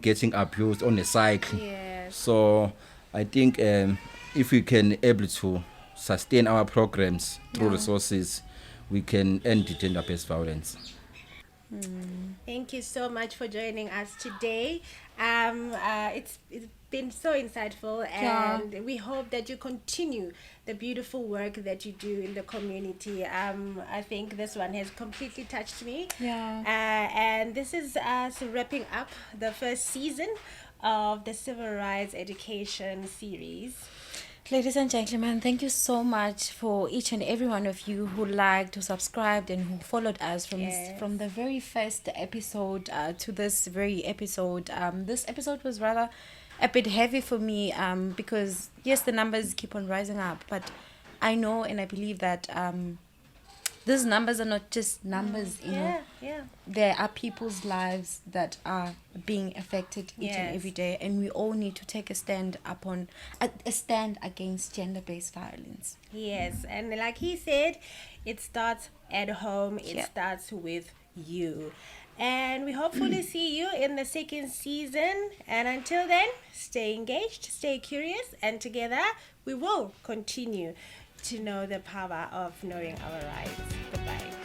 E: getting abused on a cycle so I think if we can able to sustain our programs through resources we can end the gender based violence.
C: Thank you so much for joining us today. It's been so insightful and we hope that you continue the beautiful work that you do in the community. I think this one has completely touched me. And this is us wrapping up the first season of the Civil Rights Education series.
D: Ladies and gentlemen, thank you so much for each and every one of you who liked, who subscribed, and who followed us from the very first episode to this very episode. This episode was rather a bit heavy for me because, yes, the numbers keep on rising up, but I know and I believe that these numbers are not just numbers, you know. There are people's lives that are being affected each and every day, and we all need to take a stand against gender-based violence.
C: Yes, and like he said, it starts at home. It starts with you. And we hopefully see you in the second season. And until then, stay engaged, stay curious, and together we will continue to know the power of knowing our rights. Goodbye.